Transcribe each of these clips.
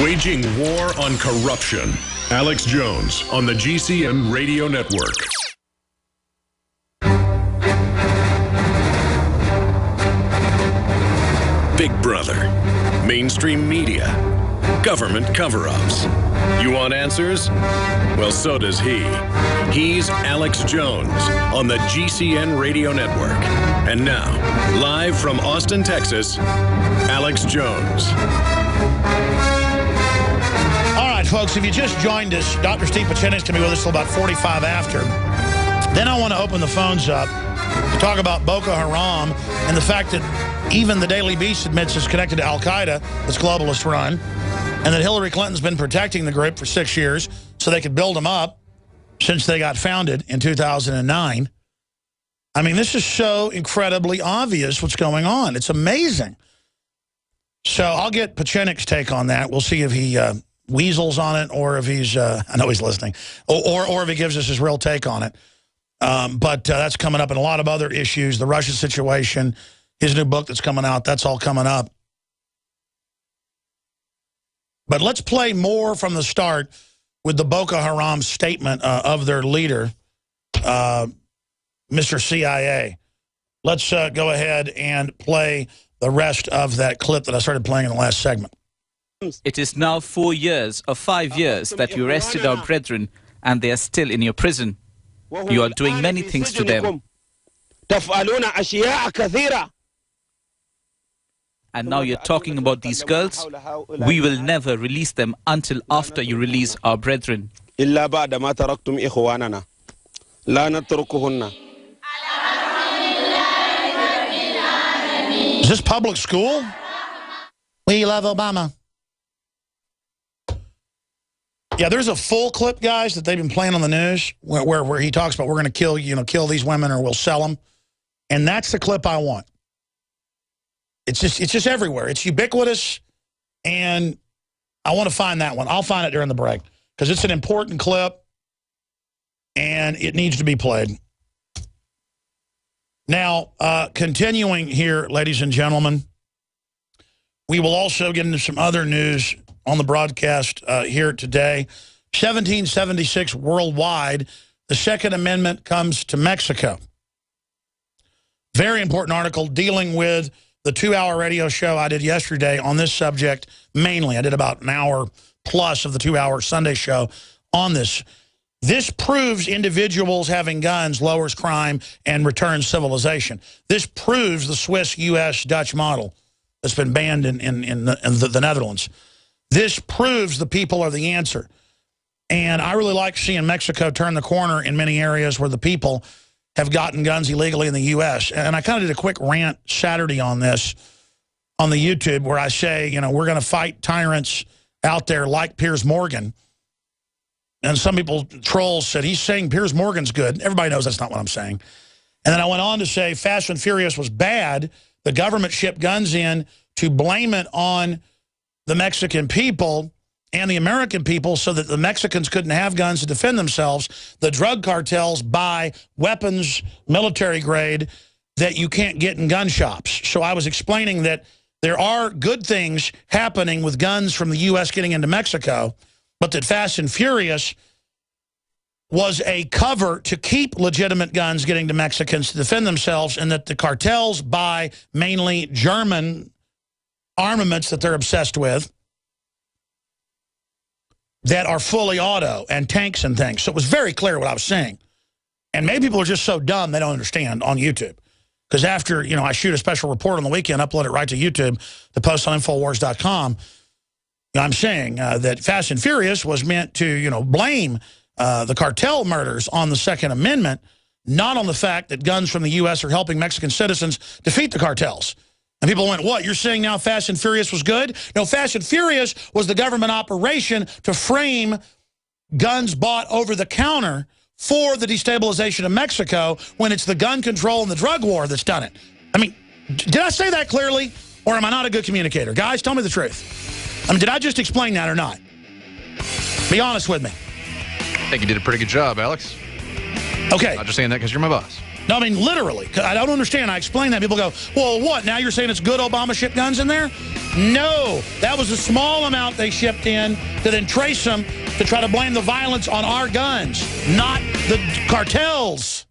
Waging war on corruption. Alex Jones on the GCN Radio Network. Big Brother, mainstream media, government cover-ups. You want answers? Well, so does he. He's Alex Jones on the GCN Radio Network. And now, live from Austin, Texas, Alex Jones. All right, folks, if you just joined us, Dr. Steve Pieczenik is going to be with us till about 45 after. Then I want to open the phones up to talk about Boko Haram and the fact that even the Daily Beast admits it's connected to Al-Qaeda, it's globalist run, and that Hillary Clinton's been protecting the group for 6 years so they could build them up since they got founded in 2009. I mean, this is so incredibly obvious what's going on. It's amazing. So I'll get Pieczenik's take on that. We'll see if he weasels on it or if he's, I know he's listening, or if he gives us his real take on it. But that's coming up, and a lot of other issues, the Russia situation, his new book that's coming out, that's all coming up. But let's play more from the start with the Boko Haram statement of their leader, Mr. CIA. Let's go ahead and play the rest of that clip that I started playing in the last segment. It is now 4 years or 5 years that you arrested our brethren and they are still in your prison. You are doing many things to them. And now you're talking about these girls. We will never release them until after you release our brethren. Is this public school? We love Obama. Yeah, there's a full clip, guys, that they've been playing on the news where he talks about we're going to kill these women or we'll sell them. And that's the clip I want. It's just everywhere. It's ubiquitous, and I want to find that one. I'll find it during the break because it's an important clip, and it needs to be played. Now, continuing here, ladies and gentlemen, we will also get into some other news on the broadcast here today. 1776 worldwide, the Second Amendment comes to Mexico. Very important article dealing with the 2-hour radio show I did yesterday on this subject mainly. I did about an hour plus of the 2-hour Sunday show on this. This proves individuals having guns lowers crime and returns civilization. This proves the Swiss, U.S., Dutch model that's been banned in the Netherlands. This proves the people are the answer. And I really like seeing Mexico turn the corner in many areas where the people have gotten guns illegally in the U.S. And I kind of did a quick rant Saturday on this on the YouTube where I say, you know, we're going to fight tyrants out there like Piers Morgan. And some people, trolls, said, he's saying Piers Morgan's good. Everybody knows that's not what I'm saying. And then I went on to say Fast and Furious was bad. The government shipped guns in to blame it on the Mexican people and the American people so that the Mexicans couldn't have guns to defend themselves. The drug cartels buy weapons, military grade, that you can't get in gun shops. So I was explaining that there are good things happening with guns from the U.S. getting into Mexico, but that Fast and Furious was a cover to keep legitimate guns getting to Mexicans to defend themselves, and that the cartels buy mainly German armaments that they're obsessed with that are fully auto and tanks and things. So it was very clear what I was saying. And maybe people are just so dumb they don't understand on YouTube. Because after, you know, I shoot a special report on the weekend, upload it right to YouTube, to post on Infowars.com, I'm saying that Fast and Furious was meant to, you know, blame the cartel murders on the Second Amendment, not on the fact that guns from the U.S. are helping Mexican citizens defeat the cartels. And people went, what, you're saying now Fast and Furious was good? No, Fast and Furious was the government operation to frame guns bought over the counter for the destabilization of Mexico when it's the gun control and the drug war that's done it. I mean, did I say that clearly, or am I not a good communicator? Guys, tell me the truth. I mean, did I just explain that or not? Be honest with me. I think you did a pretty good job, Alex. Okay. I'm not just saying that because you're my boss. No, I mean, literally. I don't understand. I explain that. People go, well, what? Now you're saying it's good Obama shipped guns in there? No, that was a small amount they shipped in to then trace them to try to blame the violence on our guns, not the cartels.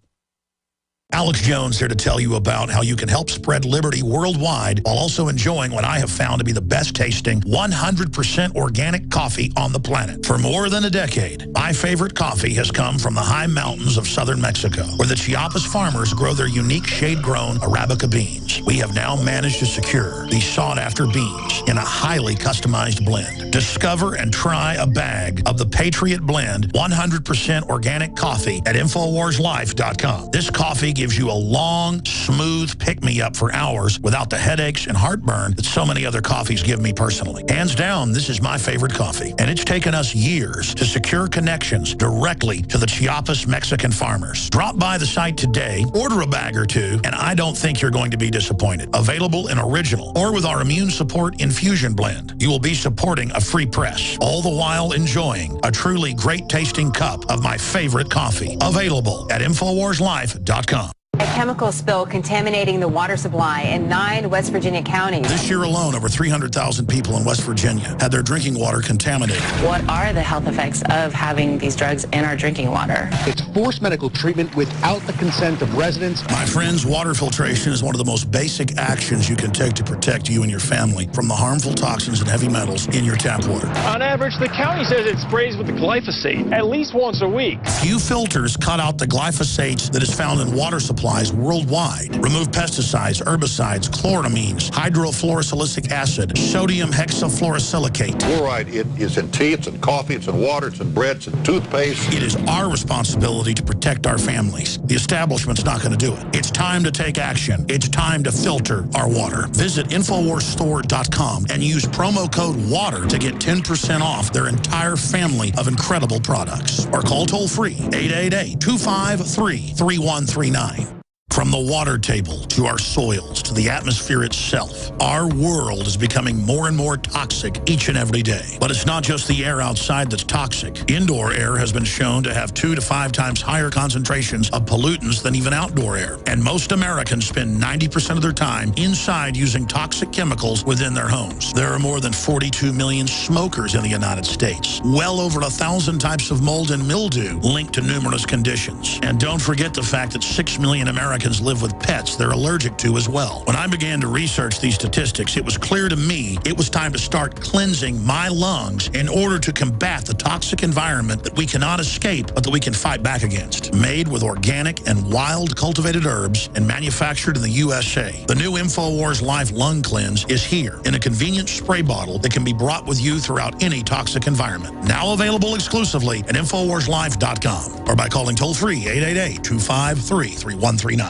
Alex Jones here to tell you about how you can help spread liberty worldwide while also enjoying what I have found to be the best tasting 100% organic coffee on the planet. For more than a decade, my favorite coffee has come from the high mountains of southern Mexico, where the Chiapas farmers grow their unique shade-grown Arabica beans. We have now managed to secure these sought-after beans in a highly customized blend. Discover and try a bag of the Patriot Blend 100% organic coffee at InfoWarsLife.com. This coffee gives you a long, smooth pick-me-up for hours without the headaches and heartburn that so many other coffees give me personally. Hands down, this is my favorite coffee, and it's taken us years to secure connections directly to the Chiapas Mexican farmers. Drop by the site today, order a bag or two, and I don't think you're going to be disappointed. Available in original or with our Immune Support Infusion Blend. You will be supporting a free press, all the while enjoying a truly great-tasting cup of my favorite coffee. Available at InfoWarsLife.com. A chemical spill contaminating the water supply in 9 West Virginia counties. This year alone, over 300,000 people in West Virginia had their drinking water contaminated. What are the health effects of having these drugs in our drinking water? It's forced medical treatment without the consent of residents. My friends, water filtration is one of the most basic actions you can take to protect you and your family from the harmful toxins and heavy metals in your tap water. On average, the county says it sprays with the glyphosate at least once a week. Few filters cut out the glyphosate that is found in water supplies worldwide. Remove pesticides, herbicides, chloramines, hydrofluorosilicic acid, sodium hexafluorosilicate. Fluoride, it is in tea, it's in coffee, it's in water, it's in bread, it's in toothpaste. It is our responsibility to protect our families. The establishment's not going to do it. It's time to take action. It's time to filter our water. Visit InfoWarsStore.com and use promo code WATER to get 10% off their entire family of incredible products. Or call toll-free 888-253-3139. From the water table to our soils to the atmosphere itself, our world is becoming more and more toxic each and every day. But it's not just the air outside that's toxic. Indoor air has been shown to have 2 to 5 times higher concentrations of pollutants than even outdoor air. And most Americans spend 90% of their time inside using toxic chemicals within their homes. There are more than 42 million smokers in the United States. Well over 1,000 types of mold and mildew linked to numerous conditions. And don't forget the fact that 6 million Americans live with pets they're allergic to as well. When I began to research these statistics, it was clear to me it was time to start cleansing my lungs in order to combat the toxic environment that we cannot escape, but that we can fight back against. Made with organic and wild cultivated herbs and manufactured in the USA, the new InfoWars Life Lung Cleanse is here in a convenient spray bottle that can be brought with you throughout any toxic environment. Now available exclusively at InfoWarsLife.com or by calling toll-free 888-253-3139.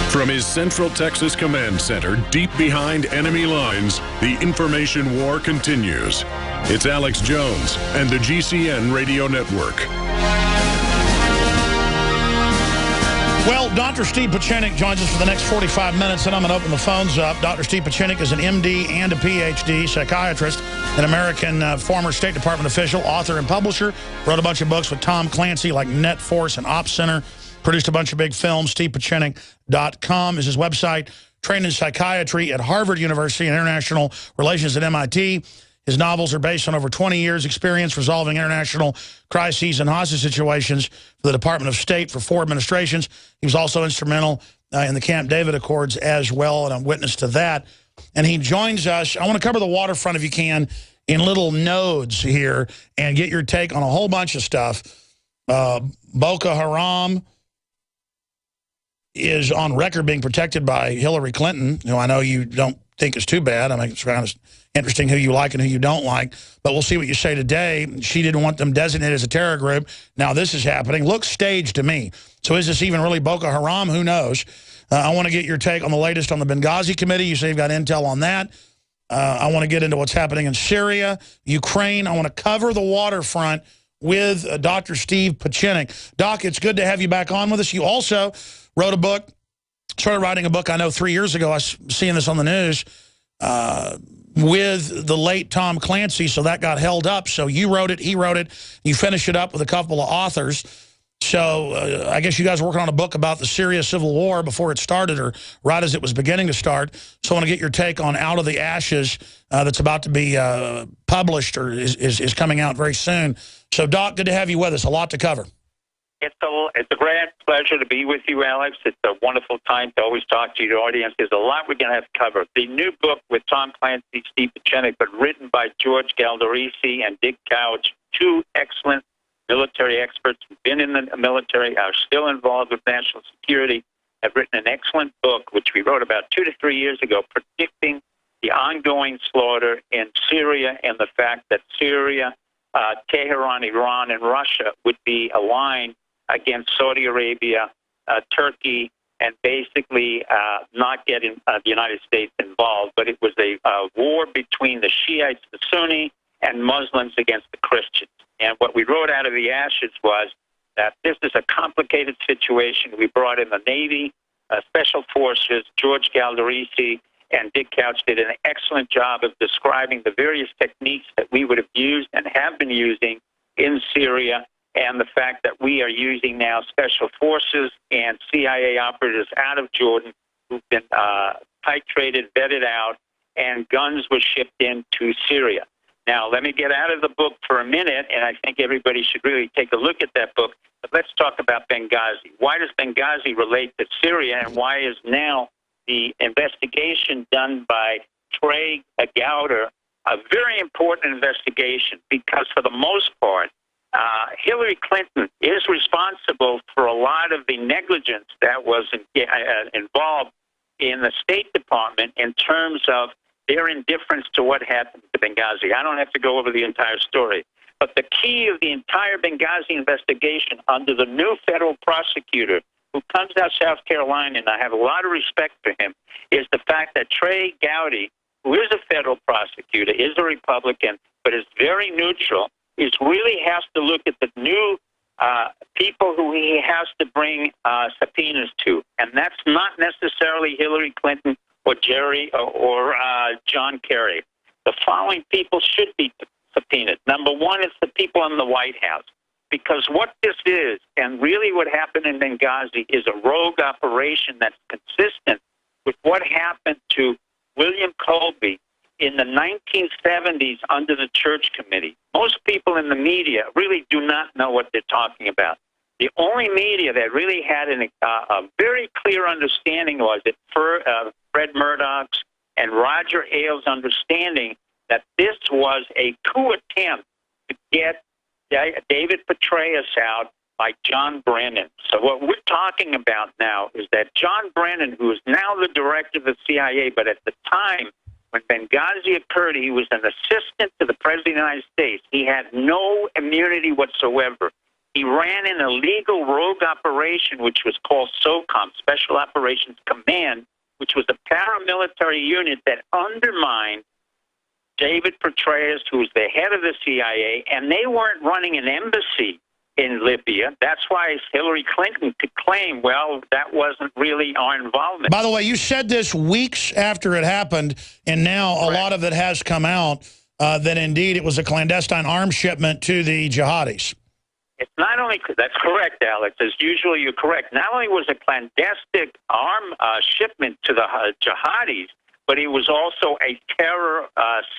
From his Central Texas Command Center, deep behind enemy lines, the information war continues. It's Alex Jones and the GCN Radio Network. Well, Dr. Steve Pieczenik joins us for the next 45 minutes, and I'm going to open the phones up. Dr. Steve Pieczenik is an MD and a PhD psychiatrist, an American former State Department official, author, and publisher. Wrote a bunch of books with Tom Clancy, like Net Force and Op Center. Produced a bunch of big films. StevePieczenik.com is his website. Trained in psychiatry at Harvard University and international relations at MIT. His novels are based on over 20 years' experience resolving international crises and hostage situations for the Department of State for 4 administrations. He was also instrumental in the Camp David Accords as well, and I'm witness to that. And he joins us. I want to cover the waterfront, if you can, in little nodes here and get your take on a whole bunch of stuff. Boko Haram is on record being protected by Hillary Clinton, who I know you don't think is too bad. I mean, it's kind of interesting who you like and who you don't like. But we'll see what you say today. She didn't want them designated as a terror group. Now this is happening. Looks staged to me. So is this even really Boko Haram? Who knows? I want to get your take on the latest on the Benghazi Committee. You say you've got intel on that. I want to get into what's happening in Syria, Ukraine. I want to cover the waterfront with Dr. Steve Pieczenik. Doc, it's good to have you back on with us. You also wrote a book, started writing a book, I know 3 years ago. I was seeing this on the news with the late Tom Clancy, so that got held up. So you wrote it, he wrote it. You finished it up with a couple of authors. So I guess you guys are working on a book about the Syria civil war before it started, or right as it was beginning to start. So I want to get your take on Out of the Ashes that's about to be published, or is coming out very soon. So, Doc, good to have you with us. A lot to cover. It's a great pleasure to be with you, Alex. It's a wonderful time to always talk to your audience. There's a lot we're going to have to cover. The new book with Tom Clancy, Steve Pieczenik, but written by George Galdaresi and Dick Couch, two excellent military experts who've been in the military, are still involved with national security, have written an excellent book, which we wrote about 2 to 3 years ago, predicting the ongoing slaughter in Syria and the fact that Syria, Tehran, Iran, and Russia would be aligned against Saudi Arabia, Turkey, and basically not getting the United States involved. But it was a war between the Shiites, the Sunni, and Muslims against the Christians. And what we wrote Out of the Ashes was that this is a complicated situation. We brought in the Navy, Special Forces, George Galdaresi, and Dick Couch did an excellent job of describing the various techniques that we would have used and have been using in Syria, and the fact that we are using now Special Forces and CIA operatives out of Jordan who've been titrated, vetted out, and guns were shipped into Syria. Now, let me get out of the book for a minute, and I think everybody should really take a look at that book. But let's talk about Benghazi. Why does Benghazi relate to Syria, and why is now the investigation done by Trey Gowder a very important investigation? Because for the most part, Hillary Clinton is responsible for a lot of the negligence that was involved in the State Department in terms of their indifference to what happened to Benghazi. I don't have to go over the entire story. But the key of the entire Benghazi investigation under the new federal prosecutor who comes out of South Carolina, and I have a lot of respect for him, is the fact that Trey Gowdy, who is a federal prosecutor, is a Republican, but is very neutral, really has to look at the new people who he has to bring subpoenas to. And that's not necessarily Hillary Clinton or Jerry or John Kerry. The following people should be subpoenaed. Number one, it's the people in the White House. Because what this is, and really what happened in Benghazi, is a rogue operation that's consistent with what happened to William Colby in the 1970s under the Church Committee. Most people in the media really do not know what they're talking about. The only media that really had a very clear understanding was that Fred Murdoch's and Roger Ailes' understanding that this was a coup attempt to get David Petraeus out by John Brennan. So what we're talking about now is that John Brennan, who is now the director of the CIA, but at the time when Benghazi occurred, he was an assistant to the President of the United States. He had no immunity whatsoever. He ran an illegal rogue operation, which was called SOCOM, Special Operations Command, which was a paramilitary unit that undermined David Petraeus, who was the head of the CIA, and they weren't running an embassy in Libya. That's why Hillary Clinton could claim, well, that wasn't really our involvement. By the way, you said this weeks after it happened, and now a lot of it has come out that indeed it was a clandestine arms shipment to the jihadis. It's not only, that's correct, Alex. As usual, you're correct. Not only was it a clandestine arm shipment to the jihadis, but it was also a terror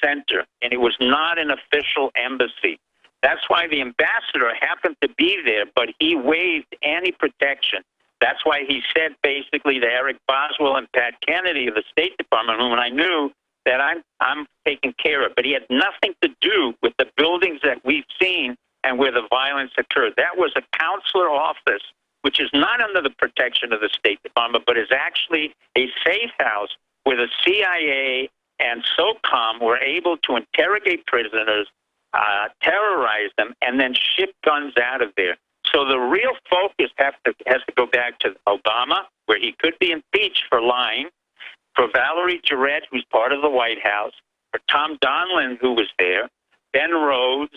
center, and it was not an official embassy. That's why the ambassador happened to be there, but he waived any protection. That's why he said basically to Eric Boswell and Pat Kennedy of the State Department, whom I knew, that I'm taking care of. But he had nothing to do with the buildings that we've seen and where the violence occurred. That was a consular office, which is not under the protection of the State Department, but is actually a safe house where the CIA and SOCOM were able to interrogate prisoners, terrorize them, and then ship guns out of there. So the real focus has to go back to Obama, where he could be impeached for lying, for Valerie Jarrett, who's part of the White House, for Tom Donilon, who was there, Ben Rhodes,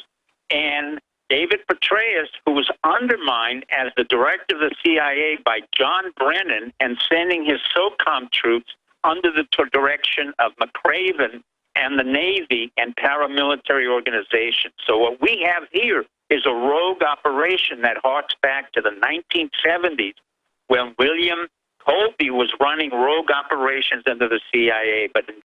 and David Petraeus, who was undermined as the director of the CIA by John Brennan and sending his SOCOM troops under the direction of McRaven and the Navy and paramilitary organizations. So what we have here is a rogue operation that harks back to the 1970s when William Colby was running rogue operations under the CIA. But in